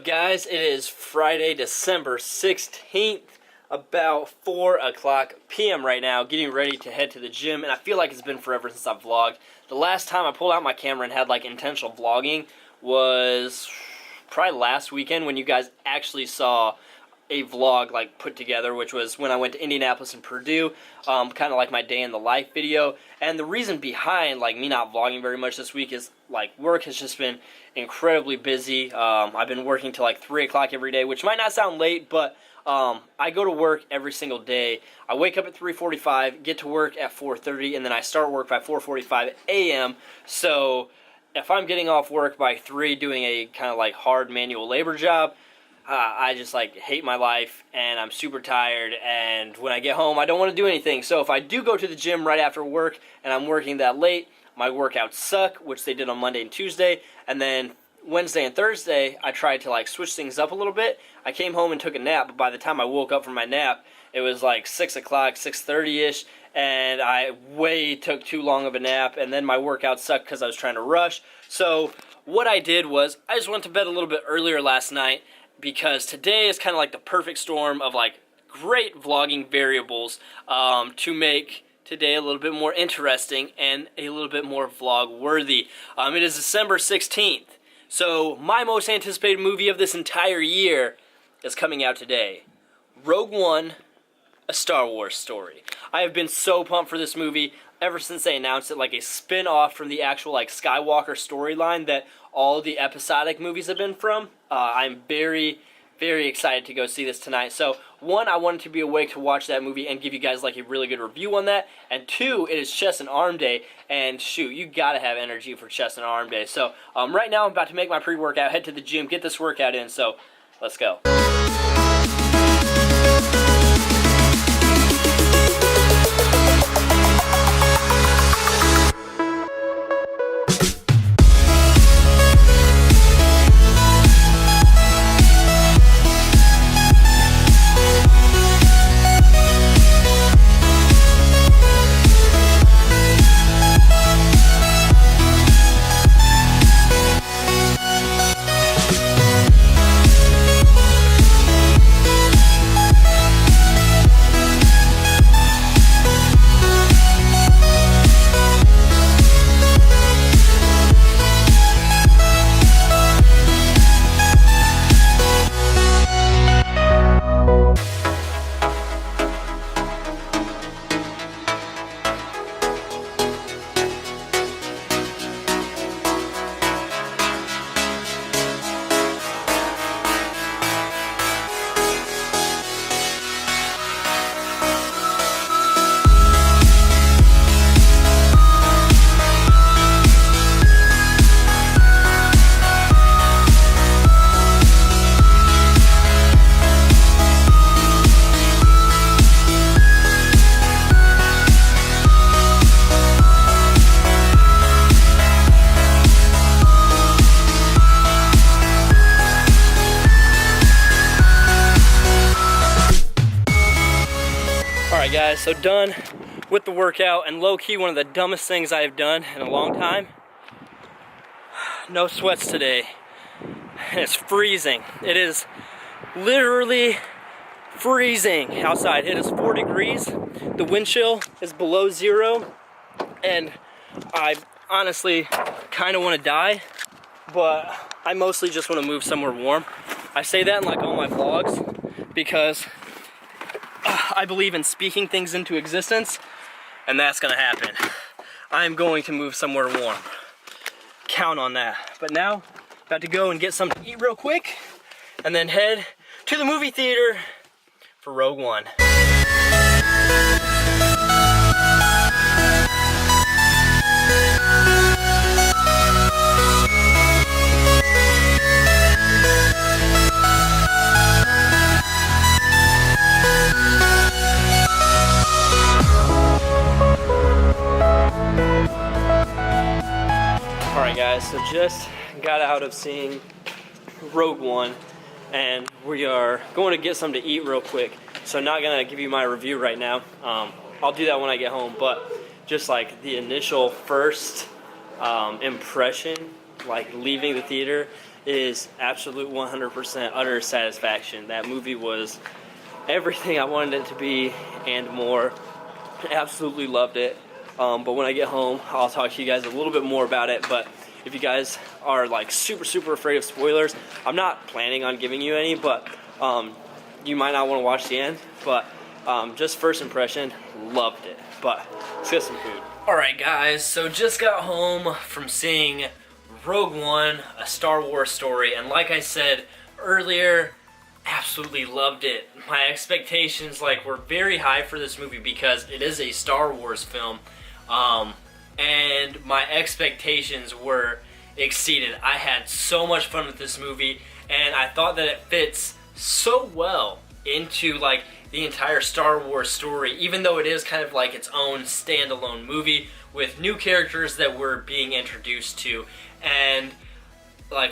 up, guys? It is Friday, December 16th, about 4 o'clock p.m. right now, getting ready to head to the gym, and I feel like it's been forever since I've vlogged. The last time I pulled out my camera and had like intentional vlogging was probably last weekend when you guys actually saw a vlog like put together, which was when I went to Indianapolis and Purdue, kind of like my day in the life video. And the reason behind like me not vlogging very much this week is like work has just been incredibly busy. I've been working till like 3 o'clock every day, which might not sound late, but I go to work every single day. I wake up at 3:45, get to work at 4:30, and then I start work by 4:45 a.m. So if I'm getting off work by 3 doing a kind of like hard manual labor job, I just like hate my life and I'm super tired, and when I get home I don't want to do anything. So if I do go to the gym right after work and I'm working that late, my workouts suck, which they did on Monday and Tuesday, and then Wednesday and Thursday I tried to like switch things up a little bit. I came home and took a nap, but by the time I woke up from my nap it was like 6 o'clock, 6:30ish, and I way took too long of a nap, and then my workout sucked because I was trying to rush. So what I did was I just went to bed a little bit earlier last night, because today is kind of like the perfect storm of like great vlogging variables to make today a little bit more interesting and a little bit more vlog worthy. It is December 16th, so my most anticipated movie of this entire year is coming out today. Rogue One, A Star Wars Story. I have been so pumped for this movie ever since they announced it, like a spin-off from the actual like Skywalker storyline that all the episodic movies have been from. I'm very, very excited to go see this tonight. So, one, I wanted to be awake to watch that movie and give you guys like a really good review on that. And two, it is chest and arm day, and shoot, you gotta have energy for chest and arm day. So, right now I'm about to make my pre-workout, head to the gym, get this workout in, so let's go. Alright guys, so done with the workout, and low-key one of the dumbest things I have done in a long time. No sweats today. It's freezing. It is literally freezing outside. It is 4 degrees. The wind chill is below 0, and I honestly kind of want to die, but I mostly just want to move somewhere warm. I say that in like all my vlogs because I believe in speaking things into existence, and that's gonna happen. I'm going to move somewhere warm. Count on that. But now, about to go and get something to eat real quick, and then head to the movie theater for Rogue One. Alright guys, so just got out of seeing Rogue One, and we are going to get something to eat real quick. So I'm not going to give you my review right now. I'll do that when I get home, but just like the initial first impression, like leaving the theater, is absolute 100% utter satisfaction. That movie was everything I wanted it to be and more. Absolutely loved it. But when I get home, I'll talk to you guys a little bit more about it. But if you guys are like super afraid of spoilers, I'm not planning on giving you any, but you might not want to watch the end. But just first impression, loved it. But let's get some food. Alright guys, so just got home from seeing Rogue One, a Star Wars story, and like I said earlier, absolutely loved it. My expectations were very high for this movie because it is a Star Wars film, and my expectations were exceeded. I had so much fun with this movie, and I thought that it fits so well into the entire Star Wars story, even though it is kind of like its own standalone movie with new characters that we're being introduced to. And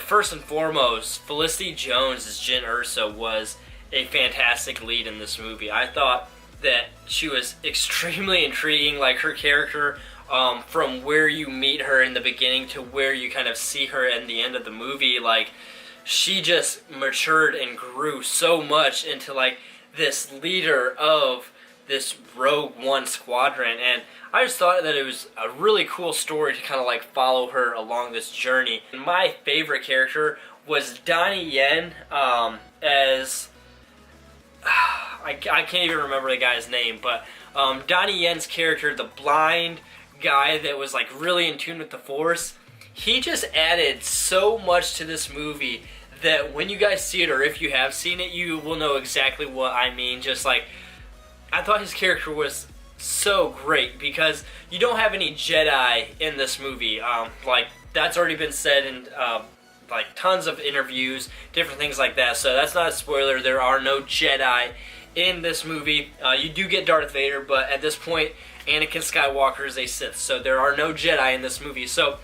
first and foremost, Felicity Jones as Jyn Erso was a fantastic lead in this movie. I thought that she was extremely intriguing, her character, from where you meet her in the beginning to where you kind of see her in the end of the movie. She just matured and grew so much into this leader of this Rogue One squadron, and I just thought that it was a really cool story to kind of follow her along this journey. And my favorite character was Donnie Yen as I can't even remember the guy's name, but Donnie Yen's character, the blind guy that was really in tune with the Force, he just added so much to this movie that when you guys see it, or if you have seen it, you will know exactly what I mean. Just I thought his character was so great because you don't have any Jedi in this movie. That's already been said in tons of interviews, different things like that. So that's not a spoiler. There are no Jedi in this movie. You do get Darth Vader, but at this point, Anakin Skywalker is a Sith. So there are no Jedi in this movie. So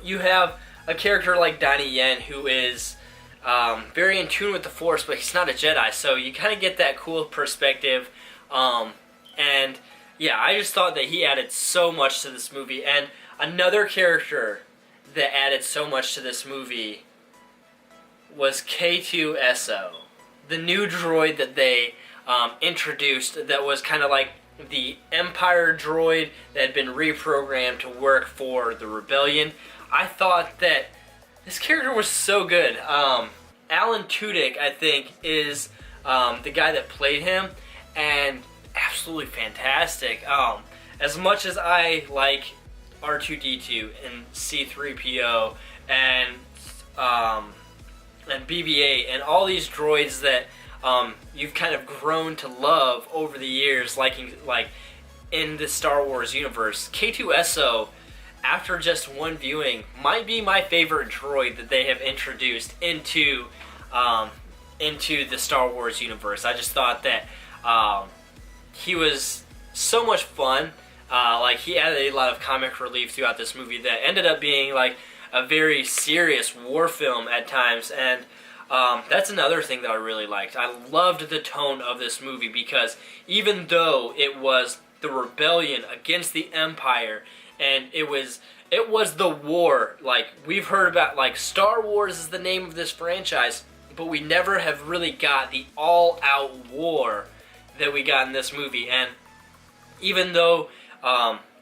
you have a character like Donnie Yen who is very in tune with the Force, but he's not a Jedi, so you kind of get that cool perspective. And yeah, I just thought that he added so much to this movie. And another character that added so much to this movie was K2SO, the new droid that they introduced that was kind of like the Empire droid that had been reprogrammed to work for the Rebellion. I thought that this character was so good. Alan Tudyk, I think, is the guy that played him, and absolutely fantastic. As much as I like R2-D2 and C-3PO and BB-8 and all these droids that you've kind of grown to love over the years, in the Star Wars universe, K2SO, after just one viewing, might be my favorite droid that they have introduced into the Star Wars universe. I just thought that he was so much fun. He added a lot of comic relief throughout this movie that ended up being a very serious war film at times, and that's another thing that I really liked. I loved the tone of this movie because even though it was the rebellion against the Empire, and it was the war. We've heard about, Star Wars is the name of this franchise, but we never have really got the all-out war that we got in this movie. And even though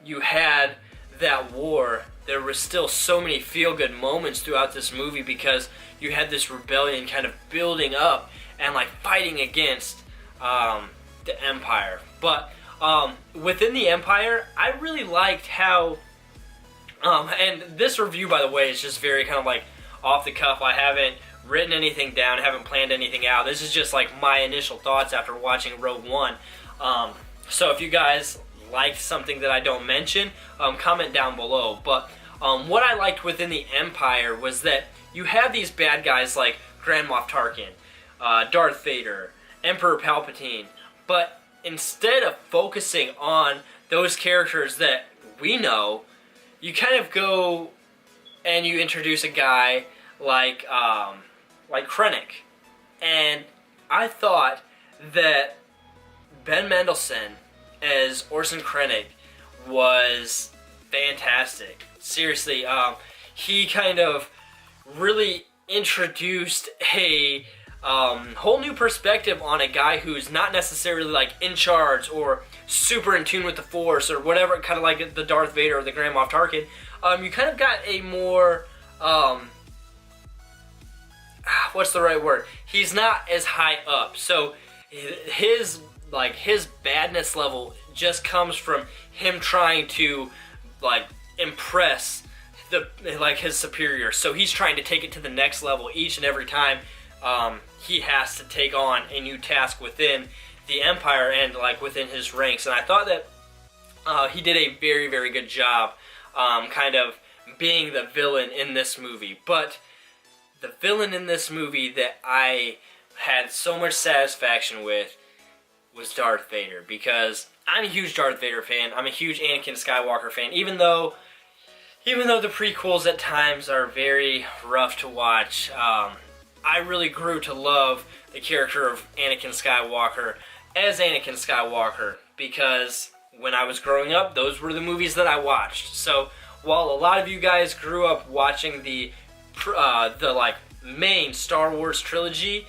you had that war, there was still so many feel-good moments throughout this movie because you had this rebellion kind of building up and fighting against the Empire. But within the Empire, I really liked how, and this review, by the way, is just very kind of off the cuff. I haven't written anything down, haven't planned anything out. This is just my initial thoughts after watching Rogue One. So if you guys liked something that I don't mention, comment down below. But what I liked within the Empire was that you have these bad guys like Grand Moff Tarkin, Darth Vader, Emperor Palpatine, but instead of focusing on those characters that we know, you kind of go and you introduce a guy like Krennic. And I thought that Ben Mendelsohn as Orson Krennic was fantastic. Seriously, he kind of really introduced a whole new perspective on a guy who's not necessarily like in charge or super in tune with the Force or whatever, kind of like the Darth Vader or the Grand Moff Tarkin. You kind of got a more what's the right word? He's not as high up, so his badness level just comes from him trying to like impress his superior. So he's trying to take it to the next level each and every time he has to take on a new task within the Empire and like within his ranks. And I thought that he did a very, very good job kind of being the villain in this movie. But the villain in this movie that I had so much satisfaction with was Darth Vader, because I'm a huge Darth Vader fan. I'm a huge Anakin Skywalker fan, even though the prequels at times are very rough to watch. I really grew to love the character of Anakin Skywalker as Anakin Skywalker, because when I was growing up, those were the movies that I watched. So while a lot of you guys grew up watching the like main Star Wars trilogy,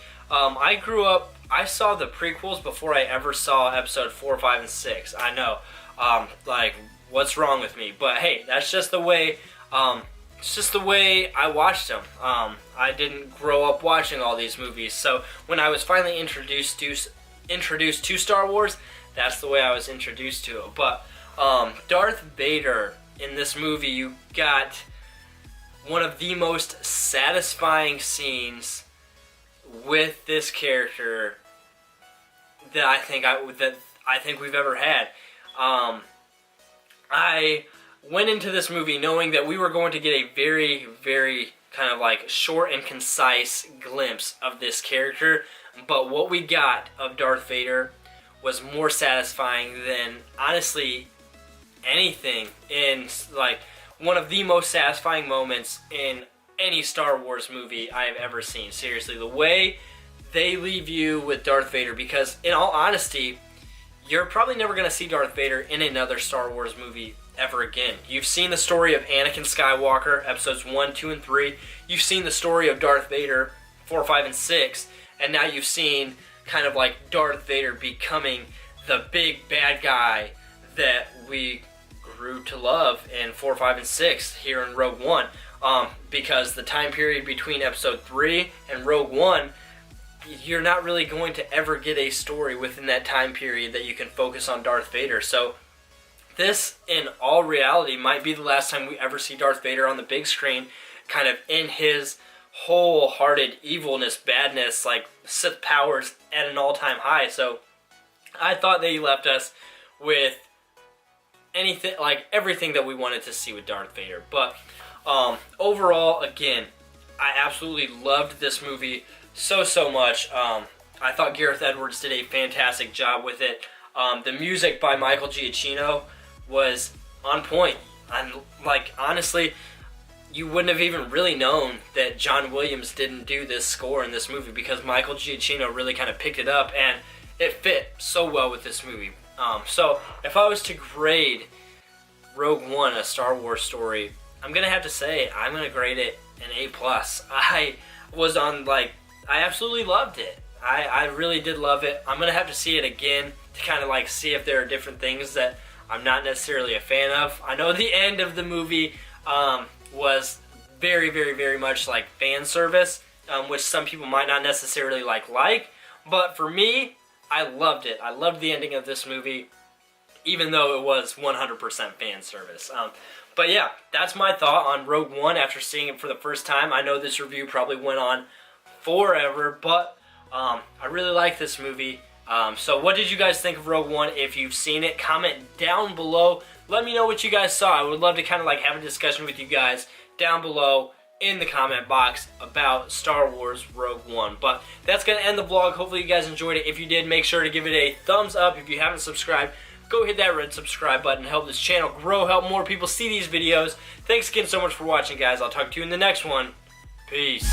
I saw the prequels before I ever saw episode 4, 5, and 6. I know, like, what's wrong with me? But hey, that's just the way. It's just the way I watched them. I didn't grow up watching all these movies, so when I was finally introduced to Star Wars, that's the way I was introduced to it. But Darth Vader in this movie, you got one of the most satisfying scenes with this character that I think we've ever had. I went into this movie knowing that we were going to get a very, very kind of like short and concise glimpse of this character, but what we got of Darth Vader was more satisfying than honestly anything, in like one of the most satisfying moments in any Star Wars movie I have ever seen. Seriously, the way they leave you with Darth Vader, because in all honesty, you're probably never going to see Darth Vader in another Star Wars movie ever again. You've seen the story of Anakin Skywalker, episodes 1, 2, and 3. You've seen the story of Darth Vader, 4, 5, and 6. And now you've seen kind of like Darth Vader becoming the big bad guy that we grew to love in 4, 5, and 6 here in Rogue One. Because the time period between episode 3 and Rogue One, you're not really going to ever get a story within that time period that you can focus on Darth Vader. So this, in all reality, might be the last time we ever see Darth Vader on the big screen, kind of in his wholehearted evilness, badness, like Sith powers at an all-time high. So I thought they left us with anything, like everything that we wanted to see with Darth Vader. But overall, again, I absolutely loved this movie so much. I thought Gareth Edwards did a fantastic job with it. The music by Michael Giacchino was on point. And like, honestly, you wouldn't have even really known that John Williams didn't do this score in this movie, because Michael Giacchino really kind of picked it up, and it fit so well with this movie. So if I was to grade Rogue One, a Star Wars story, I'm gonna have to say I'm gonna grade it an A+. I absolutely loved it. I really did love it. I'm gonna have to see it again to kind of like see if there are different things that I'm not necessarily a fan of. I know the end of the movie was very, very, very much like fan service, which some people might not necessarily like, but for me, I loved it. I loved the ending of this movie, even though it was 100% fan service. But yeah, that's my thought on Rogue One after seeing it for the first time. I know this review probably went on forever, but I really like this movie. So what did you guys think of Rogue One? If you've seen it, comment down below. Let me know what you guys saw. I would love to kind of like have a discussion with you guys down below in the comment box about Star Wars Rogue One. But that's going to end the vlog. Hopefully you guys enjoyed it. If you did, make sure to give it a thumbs up. If you haven't subscribed, go hit that red subscribe button. Help this channel grow, help more people see these videos. Thanks again so much for watching, guys. I'll talk to you in the next one. Peace.